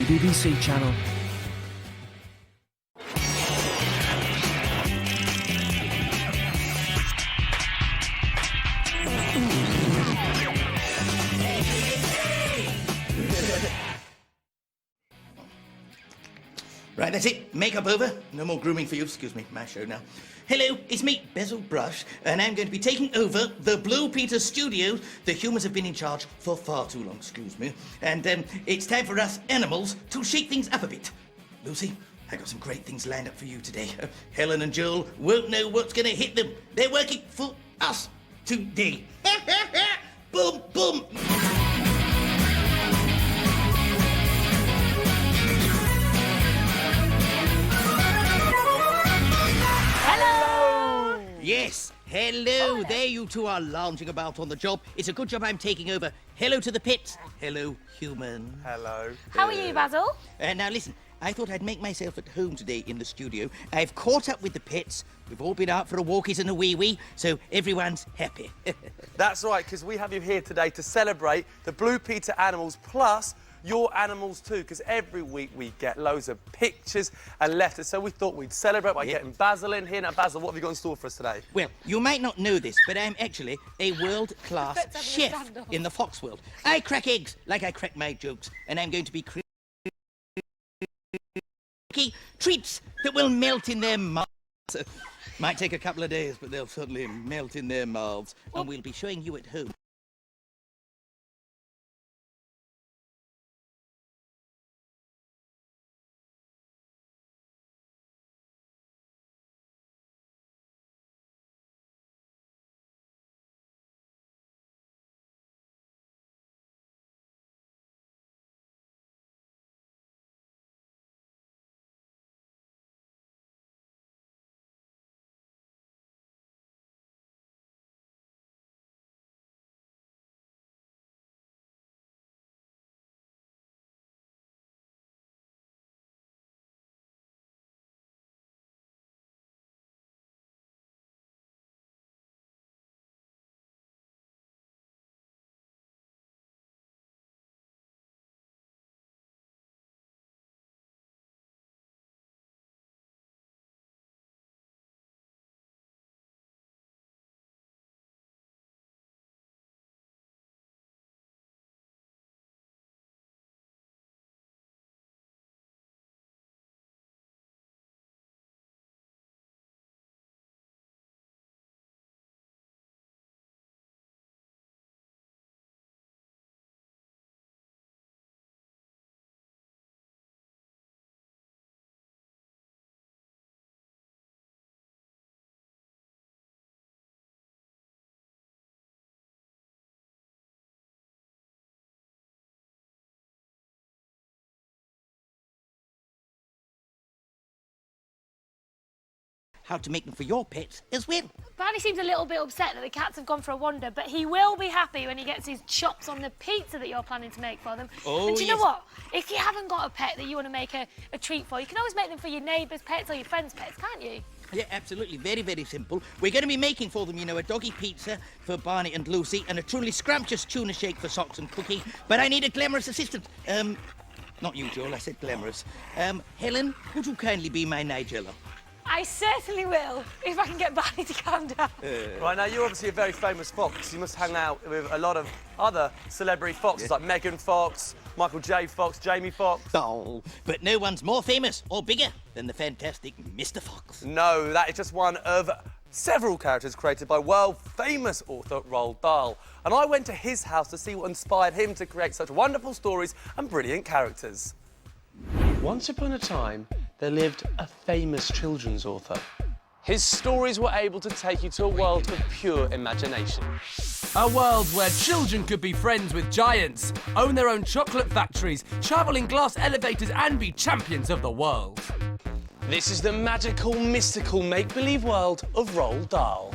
CBBC channel. Right, that's it. Makeup over. No more grooming for you. Excuse me, my show now. Hello, it's me, Bezel Brush, and I'm going to be taking over the Blue Peter studios. The humans have been in charge for far too long, excuse me. And it's time for us animals to shake things up a bit. Lucy, I got some great things lined up for you today. Helen and Joel won't know what's going to hit them. They're working for us today. Boom, boom. Yes, hello. There you two are lounging about on the job. It's a good job I'm taking over. Hello to the pits. Hello, human. Hello. How are you, Basil? Now listen, I thought I'd make myself at home today in the studio. I've caught up with the pits. We've all been out for a walkies and a wee-wee, so everyone's happy. That's right, because we have you here today to celebrate the Blue Peter animals plus your animals too, because every week we get loads of pictures and letters, so we thought we'd celebrate by getting Basil in here. Now, Basil, what have you got in store for us today? Well, you might not know this, but I'm actually a world-class chef in the fox world. I crack eggs like I crack my jokes, and I'm going to be treats that will melt in their mouths. Might take a couple of days, but they'll certainly melt in their mouths, and we'll be showing you at home. How to make them for your pets as well. Barney seems a little bit upset that the cats have gone for a wander, but he will be happy when he gets his chops on the pizza that you're planning to make for them. Oh, and do you know what? If you haven't got a pet that you want to make a treat for, you can always make them for your neighbours' pets or your friends' pets, can't you? Yeah, absolutely. Very, very simple. We're going to be making for them, you know, a doggy pizza for Barney and Lucy and a truly scrumptious tuna shake for Socks and Cookie. But I need a glamorous assistant. Not you, Joel, I said glamorous. Helen, would you kindly be my Nigella? I certainly will, if I can get Barney to calm down. Right, now, you're obviously a very famous fox. You must hang out with a lot of other celebrity foxes, like Megan Fox, Michael J. Fox, Jamie Fox. Oh, but no one's more famous or bigger than the fantastic Mr. Fox. No, that is just one of several characters created by world-famous author Roald Dahl. And I went to his house to see what inspired him to create such wonderful stories and brilliant characters. Once upon a time, there lived a famous children's author. His stories were able to take you to a world of pure imagination. A world where children could be friends with giants, own their own chocolate factories, travel in glass elevators and be champions of the world. This is the magical, mystical, make-believe world of Roald Dahl.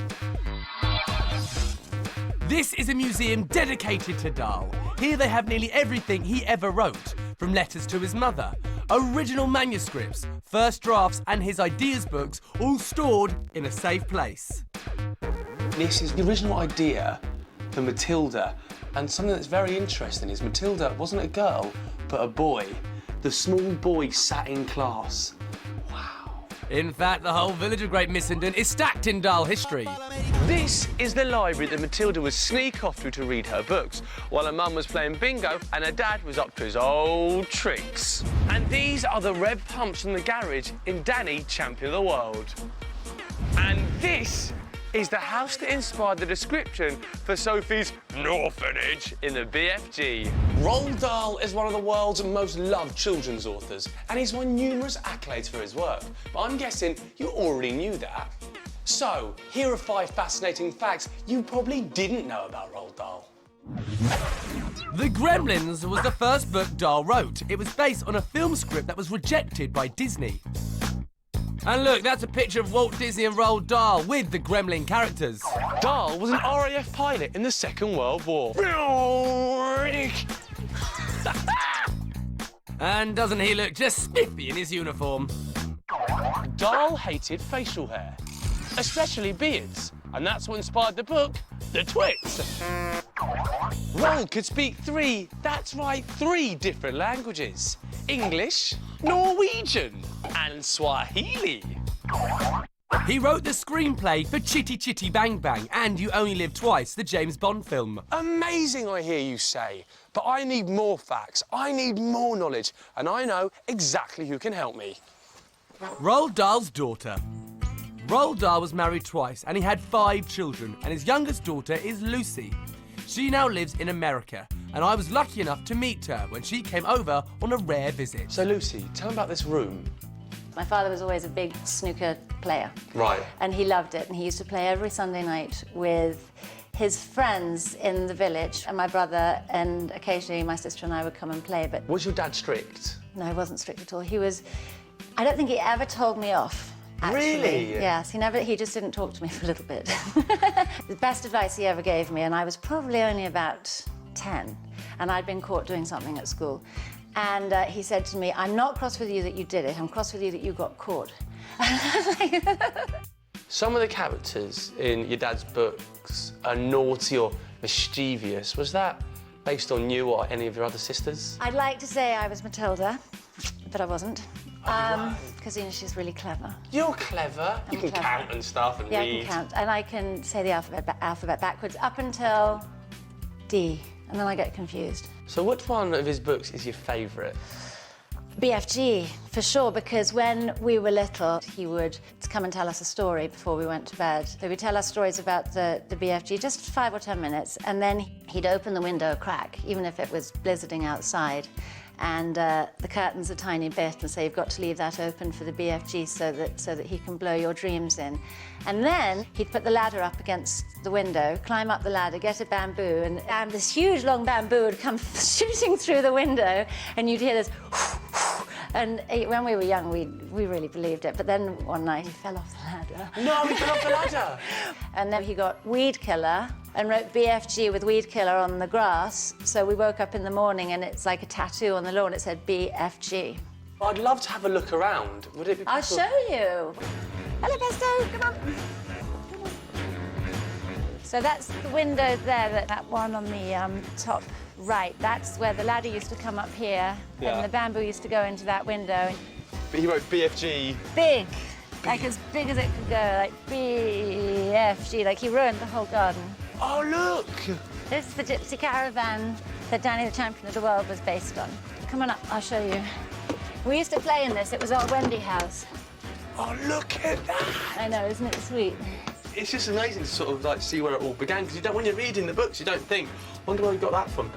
This is a museum dedicated to Dahl. Here they have nearly everything he ever wrote, from letters to his mother, original manuscripts, first drafts and his ideas books, all stored in a safe place. This is the original idea for Matilda, and something that's very interesting is Matilda wasn't a girl, but a boy. the small boy sat in class. In fact, the whole village of Great Missenden is stacked in Dahl history. This is the library that Matilda would sneak off to read her books, while her mum was playing bingo and her dad was up to his old tricks. And these are the red pumps from the garage in Danny, Champion of the World. And this is the house that inspired the description for Sophie's orphanage in the BFG. Roald Dahl is one of the world's most loved children's authors, and he's won numerous accolades for his work. But I'm guessing you already knew that. So, here are 5 fascinating facts you probably didn't know about Roald Dahl. The Gremlins was the first book Dahl wrote. It was based on a film script that was rejected by Disney. And look, that's a picture of Walt Disney and Roald Dahl with the Gremlin characters. Dahl was an RAF pilot in the Second World War. And doesn't he look just spiffy in his uniform? Dahl hated facial hair, especially beards, and that's what inspired the book, The Twits. Roald could speak 3 different languages. English, Norwegian, and Swahili. He wrote the screenplay for Chitty Chitty Bang Bang and You Only Live Twice, the James Bond film. Amazing, I hear you say. But I need more facts, I need more knowledge, and I know exactly who can help me. Roald Dahl's daughter. Roald Dahl was married twice and he had 5 children, and his youngest daughter is Lucy. She now lives in America, and I was lucky enough to meet her when she came over on a rare visit. So, Lucy, tell me about this room. My father was always a big snooker player. Right. And he loved it, and he used to play every Sunday night with his friends in the village, and my brother, and occasionally my sister and I would come and play, but... Was your dad strict? No, he wasn't strict at all. He was... I don't think he ever told me off. Actually. Really? Yes, he just didn't talk to me for a little bit. The best advice he ever gave me, and I was probably only about 10, and I'd been caught doing something at school. And he said to me, I'm not cross with you that you did it, I'm cross with you that you got caught. Some of the characters in your dad's books are naughty or mischievous. Was that based on you or any of your other sisters? I'd like to say I was Matilda, but I wasn't. Because she's really clever. You're clever. You can clever. count and stuff and Yeah, read. I can count, and I can say the alphabet backwards up until D, and then I get confused. So which one of his books is your favourite? BFG, for sure, because when we were little, he would come and tell us a story before we went to bed. So he'd tell us stories about the BFG, just 5 or 10 minutes, and then he'd open the window a crack, even if it was blizzarding outside. And the curtain's a tiny bit, and so you've got to leave that open for the BFG so that he can blow your dreams in. And then he'd put the ladder up against the window, climb up the ladder, get a bamboo, and this huge long bamboo would come shooting through the window, and you'd hear this and when we were young, we really believed it. But then one night he fell off the ladder. No, he fell off the ladder! And then he got weed killer and wrote BFG with weed killer on the grass. So we woke up in the morning and it's like a tattoo on the lawn. It said BFG. I'd love to have a look around. Would it be I'll possible? show you. Hello, Pesto, come on. So that's the window there, that one on the top right. That's where the ladder used to come up here, Yeah. and the bamboo used to go into that window. But he wrote BFG. Big, like as big as it could go, like BFG, like he ruined the whole garden. Oh, look! This is the gypsy caravan that Danny, the Champion of the World, was based on. Come on up, I'll show you. We used to play in this. It was our Wendy house. Oh, look at that! I know, isn't it sweet? It's just amazing to sort of like see where it all began, because you don't, when you're reading the books, you don't think, wonder where he got that from.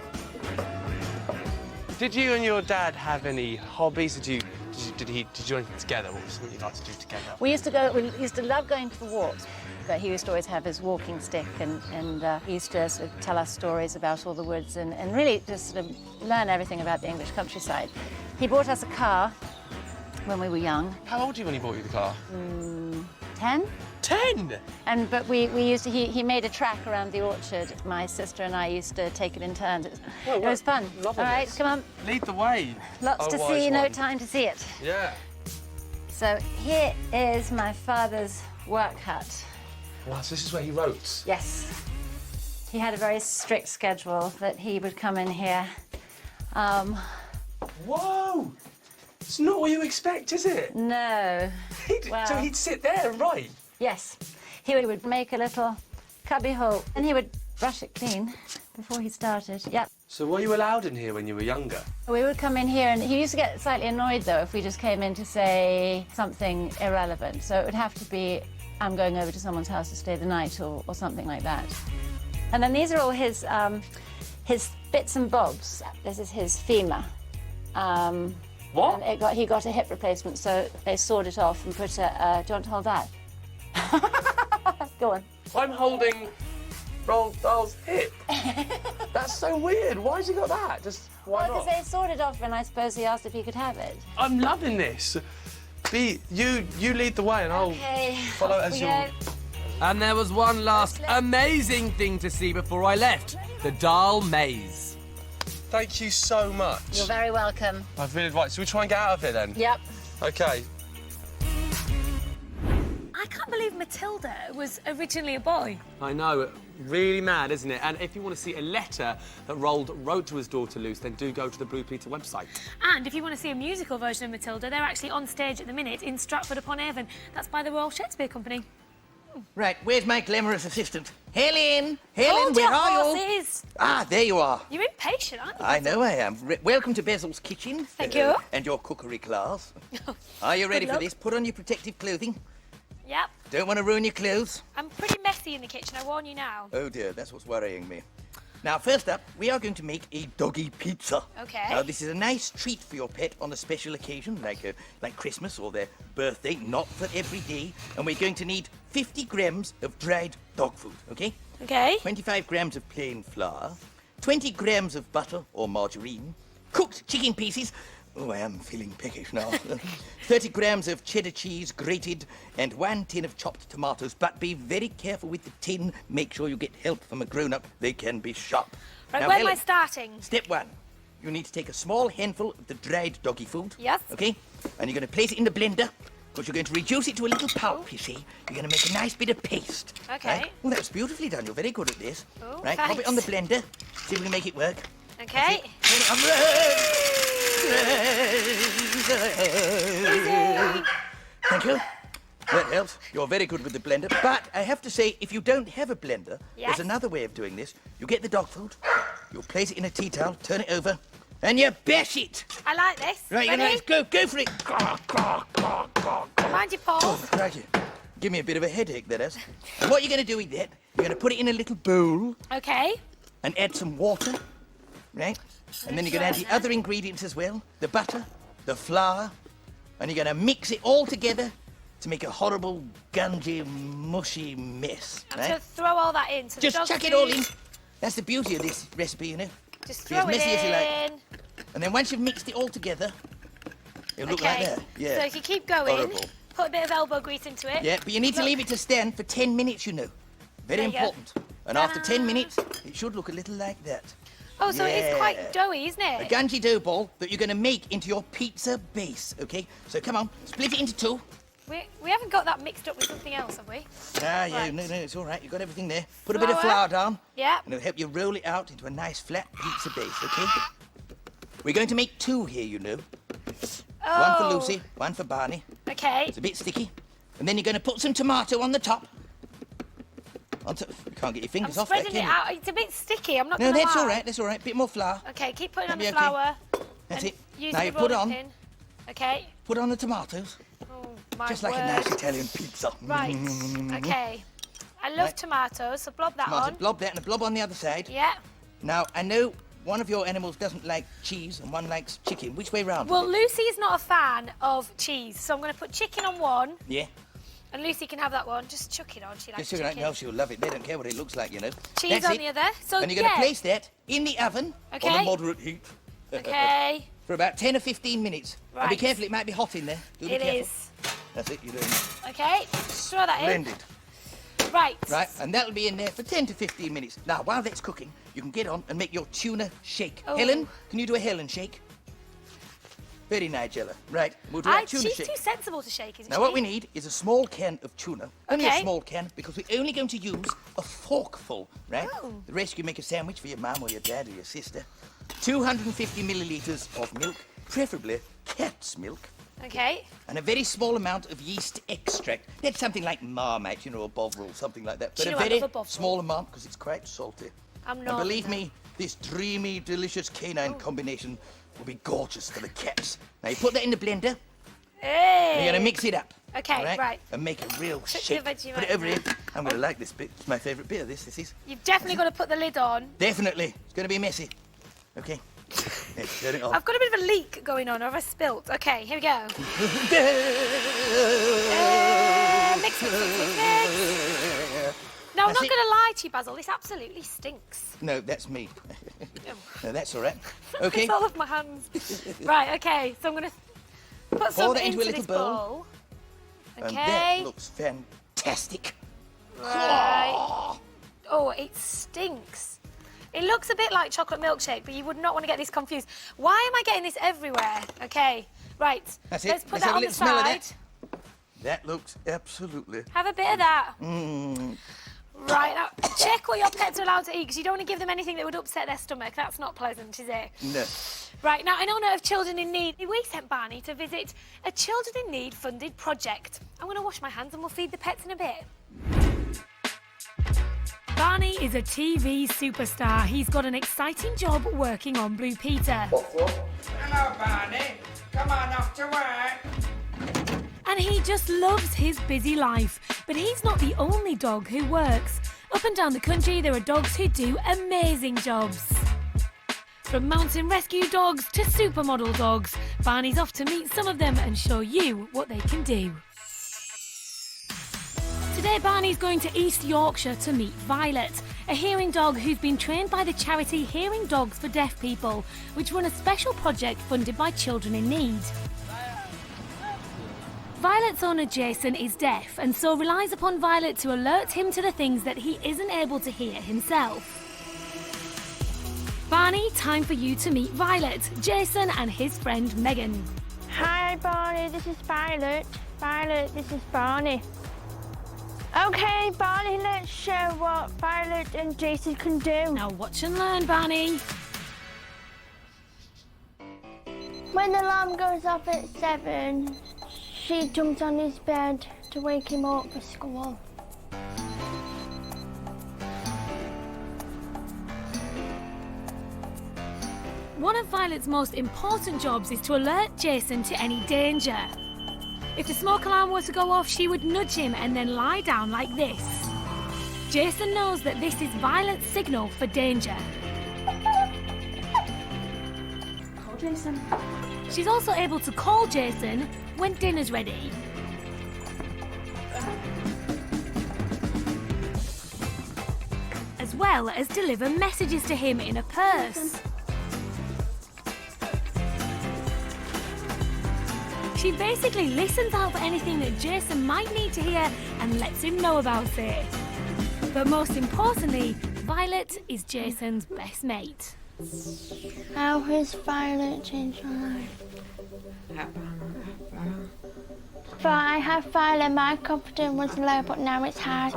Did you and your dad have any hobbies? Did you do anything together? What was something you'd like to do together? We used to love going for walks, but he used to always have his walking stick, and he used to sort of tell us stories about all the woods and really just sort of learn everything about the English countryside. He bought us a car when we were young. How old were you when he bought you the car? 10? 10! But he made a track around the orchard. My sister and I used to take it in turns. It was fun. Lovely. All right, come on. Lead the way. Lots to wise see, no one. time to see it. Yeah. So here is my father's work hut. Wow, so this is where he wrote. Yes. He had a very strict schedule that he would come in here. Whoa! It's not what you expect, is it? No. So he'd sit there and write? Yes. He would make a little cubby hole and he would brush it clean before he started. Yep. So were you allowed in here when you were younger? We would come in here and he used to get slightly annoyed though if we just came in to say something irrelevant. So it would have to be, I'm going over to someone's house to stay the night or something like that. And then these are all his bits and bobs. This is his femur. What? And he got a hip replacement, so they sawed it off and put a... do you want to hold that? Go on. I'm holding Roald Dahl's hip. That's so weird. Why has he got that? Just why Well, not? because they sawed it off and I suppose he asked if he could have it. I'm loving this. You lead the way and I'll follow off as we you. go. And there was one last amazing thing to see before I left. The Dahl Maze. Thank you so much. You're very welcome. I've really right. Should we try and get out of here then? Yep. Okay. I can't believe Matilda was originally a boy. I know, really mad, isn't it? And if you want to see a letter that Roald wrote to his daughter Luce, then do go to the Blue Peter website. And if you want to see a musical version of Matilda, they're actually on stage at the minute in Stratford-upon-Avon. That's by the Royal Shakespeare Company. Right, where's my glamorous assistant? Helen! Hold Where your are horses. you? Ah, there you are. You're impatient, aren't you? I know I am. Welcome to Basil's kitchen. Thank you. And your cookery class. Are you ready Good for luck. this? Put on your protective clothing. Yep. Don't want to ruin your clothes. I'm pretty messy in the kitchen, I warn you now. Oh dear, that's what's worrying me. Now, first up, we are going to make a doggy pizza. Okay. Now, this is a nice treat for your pet on a special occasion, like Christmas or their birthday, not for every day. And we're going to need 50 grams of dried dog food, okay? Okay. 25 grams of plain flour, 20 grams of butter or margarine, cooked chicken pieces. Oh, I am feeling peckish now. 30 grams of cheddar cheese grated, and 1 tin of chopped tomatoes. But be very careful with the tin. Make sure you get help from a grown-up. They can be sharp. Right, Now, where am I Helen, starting? Step 1. You need to take a small handful of the dried doggy food. Yes. Okay? And you're going to place it in the blender, because you're going to reduce it to a little pulp, you see. You're going to make a nice bit of paste. Okay. Right? Well, that's beautifully done. You're very good at this. Oh, right, pop it on the thanks. blender. See if we can make it work. Okay. Thank you. That helps. You're very good with the blender. But I have to say, if you don't have a blender, Yes? there's another way of doing this. You get the dog food, you'll place it in a tea towel, turn it over, and you bash it. I like this. Right, Ready? go for it. Mind your paws. Oh, crikey. Give me a bit of a headache, that is. And what you're going to do with that, you're going to put it in a little bowl Okay. and add some water, right? And then you're going to add the other ingredients as well, the butter, the flour, and you're going to mix it all together to make a horrible, gungy, mushy mess, I'm right? going to throw all that in. So the Just dog chuck it all in. food- That's the beauty of this recipe, you know. Just Be as throw it messy as you like. in. And then once you've mixed it all together, it'll look like Okay. that. Yeah. So if you keep going, Horrible. put a bit of elbow grease into it. Yeah, but you need to Look. leave it to stand for 10 minutes, you know. Very There you go. important. And after 10 Ta-da. minutes, it should look a little like that. Oh, so it's Yeah. quite doughy, isn't A it? ganji dough ball that you're going to make into your pizza base, okay? So come on, split it into two. We haven't got that mixed up with something else, have we? Ah, yeah, Right. no, it's all right. You've got everything there. Put a bit of Flour. flour down. Yeah. And it'll help you roll it out into a nice flat pizza base, okay? We're going to make two here, you know. Oh. One for Lucy, one for Barney. Okay. It's a bit sticky. And then you're going to put some tomato on the top. You can't get your I'm fingers off that, spreading it can you? out. It's a bit sticky, I'm not No, going to that's lie. all right, that's all right. Bit more flour. Okay, keep putting on the That'll be okay. flour. That's and it. Use Now the you put rolling on, pin. Okay. put on the tomatoes. Oh, my Just like word. a nice Italian pizza. Right. Okay. I love Right. tomatoes, so blob that Tomato, on. blob that and a blob on the other side. Yeah. Now, I know one of your animals doesn't like cheese and one likes chicken. Which way round? Well, Lucy is not a fan of cheese, so I'm going to put chicken on one, Yeah. and Lucy can have that one. Just chuck it on. She likes Just so you chicken. know, she'll love it. They don't care what it looks like, you know. Cheese That's on it. the other. So And you're going yeah. to place that in the oven on Okay. a moderate heat. Okay. For about 10 or 15 minutes. And be Right. careful, it might be hot in there. Do be It careful. is. That's it, you're doing it. Okay. Throw that in. Blended. Right. Right, and that'll be in there for 10 to 15 minutes. Now, while that's cooking, you can get on and make your tuna shake. Oh. Helen, can you do a Helen shake? Very Nigella. Right, we'll do our tuna She's shake. too sensible to shake, isn't Now, she? what we need is a small can of tuna. Only a Okay. small can, because we're only going to use a forkful, right? Oh. The rest you make a sandwich for your mum or your dad or your sister. 250 millilitres of milk, preferably cat's milk Okay. and a very small amount of yeast extract. That's something like Marmite, you know, or Bovril, something like that. Do But you a know I very love a Bovril? small amount because it's quite salty. I'm And not. believe me, this dreamy, delicious canine combination will be gorgeous for the cats. Now, you put that in the blender, Hey. and you're going to mix it up. Okay, all right. And make a real Put shake. the Vegemite Put it over in. here. I'm going to like this bit. It's my favourite bit of this is. You've definitely got to put the lid on. Definitely. It's going to be messy. Okay. Yeah, turn it off. I've got a bit of a leak going on, or have I spilt? Okay, here we go. Mix. No, I'm not That's going it. to lie to you, Basil. This absolutely stinks. No, that's me. No, that's all right. Okay. It's all of my hands. Right, okay. So I'm going to put some that into a little this bowl. bowl. And Okay. that looks fantastic. Right. Oh, it stinks. It looks a bit like chocolate milkshake, but you would not want to get this confused. Why am I getting this everywhere? Okay, right. That's it. Let's put Let's that have a on the little smell of side. that. That looks absolutely. Have a bit of that. Mmm. Right, now check what your pets are allowed to eat, because you don't want to give them anything that would upset their stomach. That's not pleasant, is it? No. Right, now in honour of Children in Need, we sent Barney to visit a Children in Need funded project. I'm going to wash my hands and we'll feed the pets in a bit. Barney is a TV superstar. He's got an exciting job working on Blue Peter. Hello, Barney. Come on off to work. And he just loves his busy life. But he's not the only dog who works. Up and down the country, there are dogs who do amazing jobs. From mountain rescue dogs to supermodel dogs, Barney's off to meet some of them and show you what they can do. Today, Barney's going to East Yorkshire to meet Violet, a hearing dog who's been trained by the charity Hearing Dogs for Deaf People, which run a special project funded by Children in Need. Violet's owner Jason is deaf and so relies upon Violet to alert him to the things that he isn't able to hear himself. Barney, time for you to meet Violet, Jason and his friend Megan. Hi Barney, this is Violet. Violet, this is Barney. Okay, Barney, let's show what Violet and Jason can do. Now watch and learn, Barney. When the alarm goes off at 7, she jumps on his bed to wake him up for school. One of Violet's most important jobs is to alert Jason to any danger. If the smoke alarm were to go off, she would nudge him and then lie down like this. Jason knows that this is Violet's signal for danger. Call Jason. She's also able to call Jason when dinner's ready. As well as deliver messages to him in a purse. She basically listens out for anything that Jason might need to hear and lets him know about it. But most importantly, Violet is Jason's best mate. How has Violet changed my life? Before I had Violet, my confidence was low, but now it's high.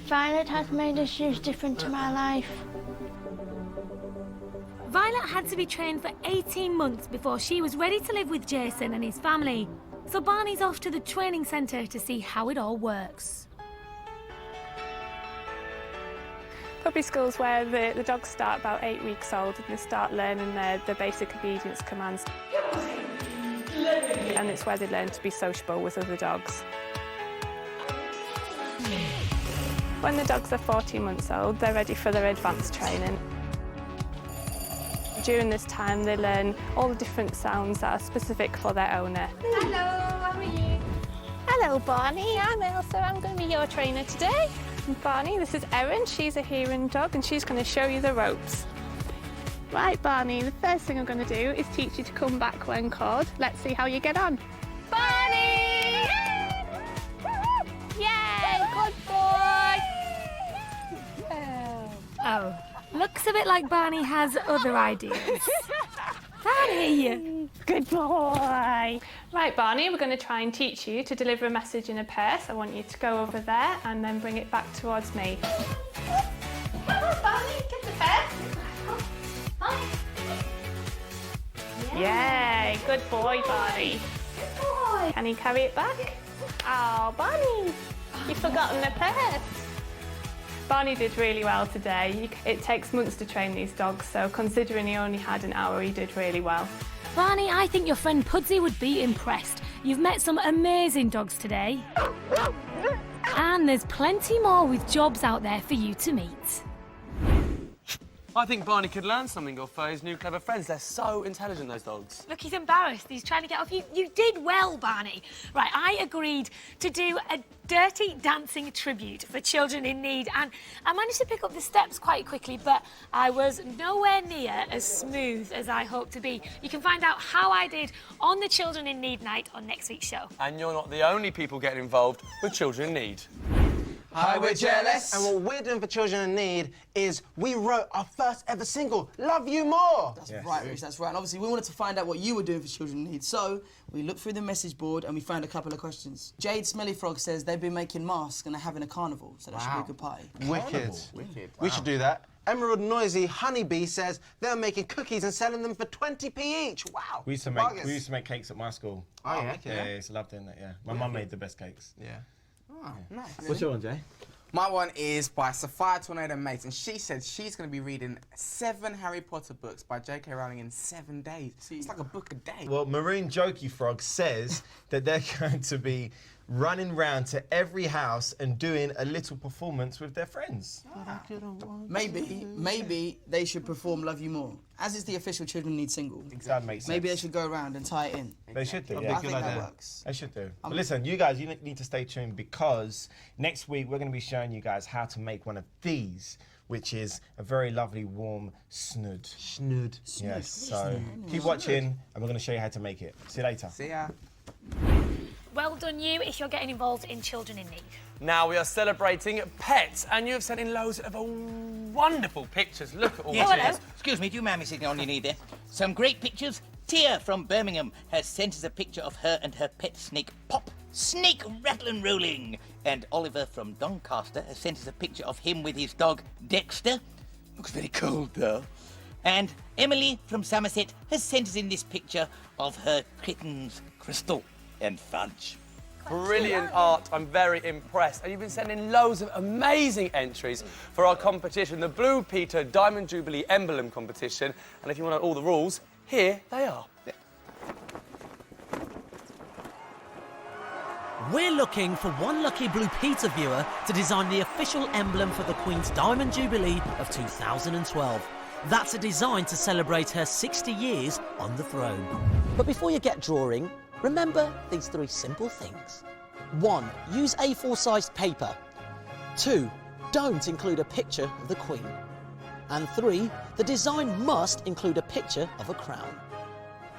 Violet has made a huge difference to my life. Violet had to be trained for 18 months before she was ready to live with Jason and his family. So Barney's off to the training centre to see how it all works. Puppy school's where the dogs start about 8 weeks old and they start learning their basic obedience commands. And it's where they learn to be sociable with other dogs. When the dogs are 14 months old, they're ready for their advanced training. During this time, they learn all the different sounds that are specific for their owner. Hello, how are you? Hello, Barney. I'm Elsa. I'm going to be your trainer today. And Barney, this is Erin. She's a hearing dog, and she's going to show you the ropes. Right, Barney, the first thing I'm going to do is teach you to come back when called. Let's see how you get on. Barney! Yay, good boy! Oh, looks a bit like Barney has other ideas. Barney! Good boy! Right, Barney, we're going to try and teach you to deliver a message in a purse. I want you to go over there and then bring it back towards me. Come on, Barney, get the purse. Yay, good boy, Barney. Good boy. Can you carry it back? Oh, Barney, you've forgotten the purse. Barney did really well today. It takes months to train these dogs, so considering he only had an hour, he did really well. Barney, I think your friend Pudsey would be impressed. You've met some amazing dogs today. And there's plenty more with jobs out there for you to meet. I think Barney could learn something off his new clever friends. They're so intelligent, those dogs. Look, he's embarrassed. He's trying to get off. You did well, Barney. Right, I agreed to do a dirty dancing tribute for children in need, and I managed to pick up the steps quite quickly, but I was nowhere near as smooth as I hoped to be. You can find out how I did on the Children in Need night on next week's show. And you're not the only people getting involved with children in need. Hi, we're Jealous. And what we're doing for Children in Need is we wrote our first ever single, Love You More. That's right, Rich, that's right. And obviously, we wanted to find out what you were doing for Children in Need. So we looked through the message board and we found a couple of questions. Jade Smelly Frog says they've been making masks and they're having a carnival, so that should be a good party. Wicked. Wicked. We should do that. Emerald Noisy Honeybee says they're making cookies and selling them for 20p each. Wow. We used to make cakes at my school. Oh, yeah? Yeah, I used to love doing that, yeah. My mum made the best cakes. Yeah. Oh, nice. What's your one, Jay? My one is by Sophia Tornado Mates, and she said she's going to be reading 7 Harry Potter books by J.K. Rowling in 7 days. It's like a book a day. Well, Maroon Jokey Frog says that they're going to be running round to every house and doing a little performance with their friends. Maybe they should perform Love You More, as is the official Children in Need single. Exactly. That makes sense. Maybe they should go around and tie it in. They should do, I yeah. think that works. They should do. But listen, you guys, you need to stay tuned because next week we're going to be showing you guys how to make one of these, which is a very lovely, warm snood. Snood. Yes, so keep watching and we're going to show you how to make it. See you later. See ya. Well done, you, if you're getting involved in Children in Need. Now we are celebrating pets, and you have sent in loads of wonderful pictures. Look at all Yes, these. yes. Excuse me, do you mind me sitting on your knee there? Some great pictures. Tia from Birmingham has sent us a picture of her and her pet snake, Pop. Snake rattling rolling. And Oliver from Doncaster has sent us a picture of him with his dog, Dexter. Looks very cold, though. And Emily from Somerset has sent us in this picture of her kittens, Crystal and Fudge. Brilliant art. I'm very impressed. And you've been sending loads of amazing entries for our competition, the Blue Peter Diamond Jubilee Emblem Competition. And if you want to know all the rules, here they are. We're looking for one lucky Blue Peter viewer to design the official emblem for the Queen's Diamond Jubilee of 2012. That's a design to celebrate her 60 years on the throne. But before you get drawing, remember these 3 simple things. 1. Use A4-sized paper. 2. Don't include a picture of the Queen. And 3. The design must include a picture of a crown.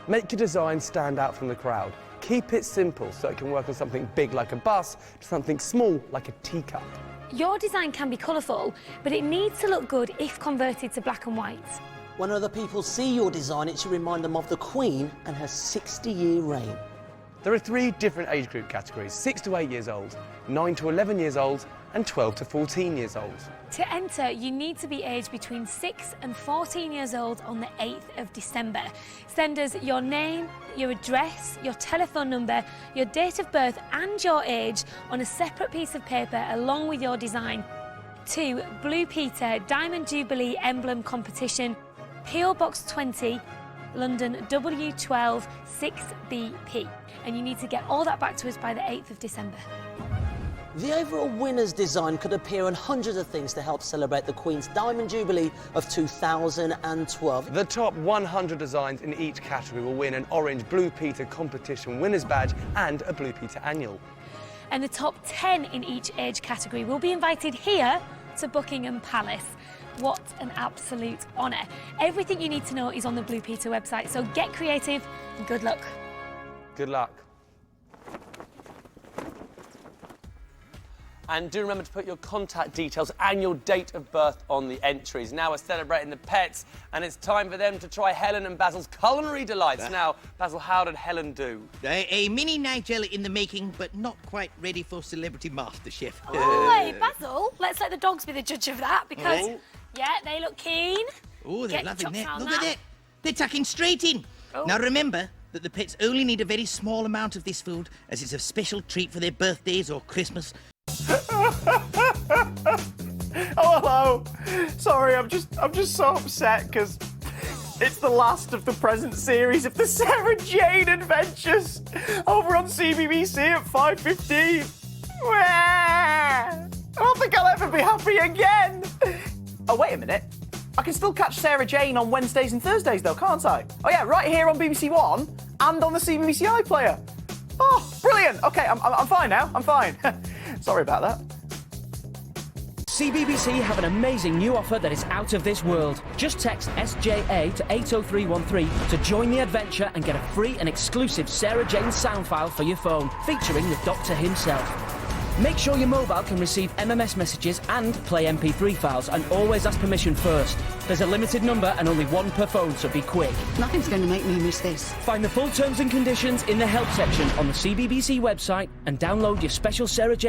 Make your design stand out from the crowd. Keep it simple so it can work on something big like a bus to something small like a teacup. Your design can be colourful, but it needs to look good if converted to black and white. When other people see your design, it should remind them of the Queen and her 60-year reign. There are 3 different age group categories: 6 to 8 years old, 9 to 11 years old, and 12 to 14 years old. To enter, you need to be aged between 6 and 14 years old on the 8th of December. Send us your name, your address, your telephone number, your date of birth and your age on a separate piece of paper along with your design to Blue Peter Diamond Jubilee Emblem Competition, PO Box 20, London W12 6BP. And you need to get all that back to us by the 8th of December. The overall winner's design could appear on hundreds of things to help celebrate the Queen's Diamond Jubilee of 2012. The top 100 designs in each category will win an orange Blue Peter competition winner's badge and a Blue Peter annual. And the top 10 in each age category will be invited here to Buckingham Palace. What an absolute honour. Everything you need to know is on the Blue Peter website, so get creative and good luck. Good luck. And do remember to put your contact details and your date of birth on the entries. Now we're celebrating the pets, and it's time for them to try Helen and Basil's culinary delights. Now, Basil, how did Helen do? A mini Nigella in the making, but not quite ready for Celebrity MasterChef. Oi, Basil, let's let the dogs be the judge of that, because, yeah, they look keen. Oh, they're Get loving chops that. on Look that. at that. They're tucking straight in. Now remember that the pets only need a very small amount of this food, as it's a special treat for their birthdays or Christmas. Oh, hello. Sorry, I'm just so upset because it's the last of the present series of the Sarah Jane Adventures over on CBBC at 5:15. I don't think I'll ever be happy again. Oh, wait a minute. I can still catch Sarah Jane on Wednesdays and Thursdays, though, can't I? Oh, yeah, right here on BBC One and on the CBBC iPlayer. Oh, brilliant. OK, I'm fine now. I'm fine. Sorry about that. CBBC have an amazing new offer that is out of this world. Just text SJA to 80313 to join the adventure and get a free and exclusive Sarah Jane sound file for your phone, featuring the Doctor himself. Make sure your mobile can receive MMS messages and play MP3 files, and always ask permission first. There's a limited number and only one per phone, so be quick. Nothing's going to make me miss this. Find the full terms and conditions in the help section on the CBBC website and download your special Sarah Jane